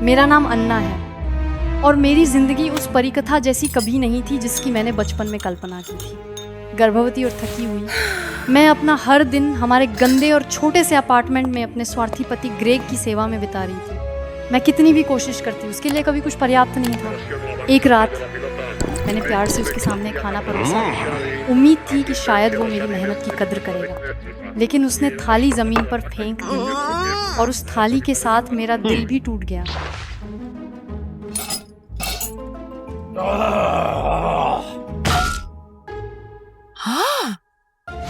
मेरा नाम अन्ना है और मेरी जिंदगी उस परिकथा जैसी कभी नहीं थी जिसकी मैंने बचपन में कल्पना की थी। गर्भवती और थकी हुई मैं अपना हर दिन हमारे गंदे और छोटे से अपार्टमेंट में अपने स्वार्थी पति ग्रेग की सेवा में बिता रही थी। मैं कितनी भी कोशिश करती उसके लिए कभी कुछ पर्याप्त नहीं था। एक रात मैंने प्यार से उसके सामने खाना परोसा। उम्मीद थी कि शायद वो मेरी मेहनत की कद्र करेगा, लेकिन उसने थाली ज़मीन पर फेंक दी और उस थाली के साथ मेरा दिल भी टूट गया।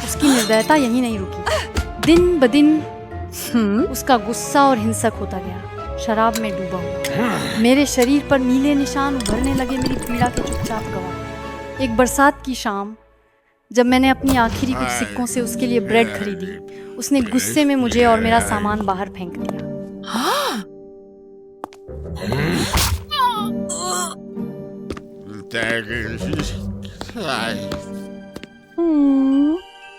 उसकी निर्दयता यहीं नहीं रुकी। दिन ब दिन उसका गुस्सा और हिंसक होता गया। शराब में डूबा हुआ मेरे शरीर पर नीले निशान उभरने लगे, मेरी पीड़ा के चुपचाप गवाह। एक बरसात की शाम जब मैंने अपनी आखिरी कुछ सिक्कों से उसके लिए ब्रेड खरीदी, उसने गुस्से में मुझे और मेरा सामान बाहर फेंक दिया।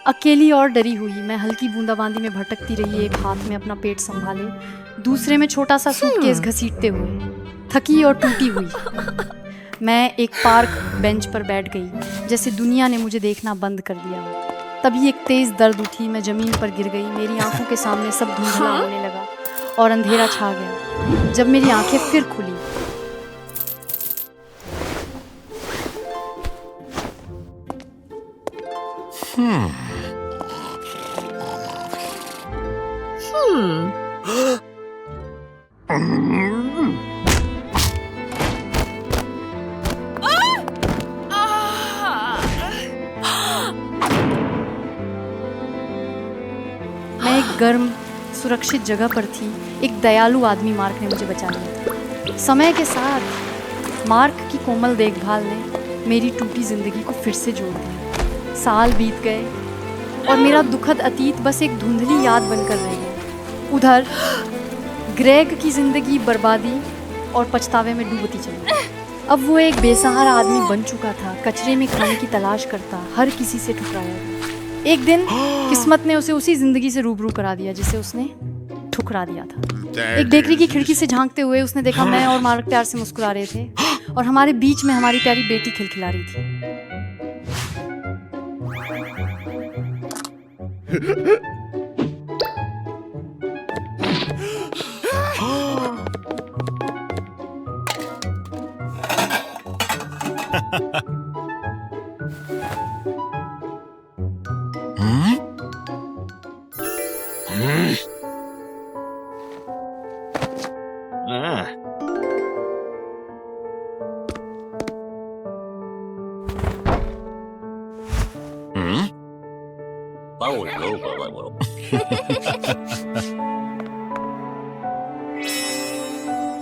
अकेली और डरी हुई मैं हल्की बूंदाबांदी में भटकती रही, एक हाथ में अपना पेट संभाले, दूसरे में छोटा सा सूटकेस घसीटते हुए। थकी और टूटी हुई मैं एक पार्क बेंच पर बैठ गई, जैसे दुनिया ने मुझे देखना बंद कर दिया। तभी एक तेज दर्द उठी, मैं जमीन पर गिर गई। मेरी आंखों के सामने सब धुंधला होने लगा और अंधेरा छा गया। जब मेरी आंखें फिर खुली मैं एक गर्म सुरक्षित जगह पर थी। एक दयालु आदमी मार्क ने मुझे बचा लिया था। समय के साथ मार्क की कोमल देखभाल ने मेरी टूटी जिंदगी को फिर से जोड़ दिया। साल बीत गए और मेरा दुखद अतीत बस एक धुंधली याद बनकर रह गया। उधर ग्रेग की जिंदगी बर्बादी और पछतावे में डूबती चली। अब वो एक बेसहारा आदमी बन चुका था, कचरे में खाने की तलाश करता, हर किसी से ठुकराया गया। एक दिन किस्मत ने उसे उसी जिंदगी से रूबरू करा दिया जिसे उसने ठुकरा दिया था। एक बेकरी की खिड़की से झांकते हुए उसने देखा मैं और मार्क प्यार से मुस्कुरा रहे थे और हमारे बीच में हमारी प्यारी बेटी खिलखिला रही थी।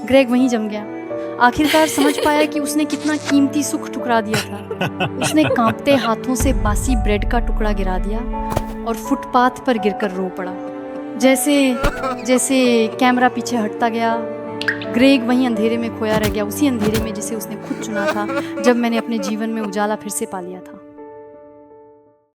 ग्रेग वहीं जम गया। आखिरकार समझ पाया कि उसने कितना कीमती सुख ठुकरा दिया था। उसने कांपते हाथों से बासी ब्रेड का टुकड़ा गिरा दिया और फुटपाथ पर गिरकर रो पड़ा। जैसे जैसे कैमरा पीछे हटता गया, ग्रेग वहीं अंधेरे में खोया रह गया, उसी अंधेरे में जिसे उसने खुद चुना था जब मैंने अपने जीवन में उजाला फिर से पा लिया था।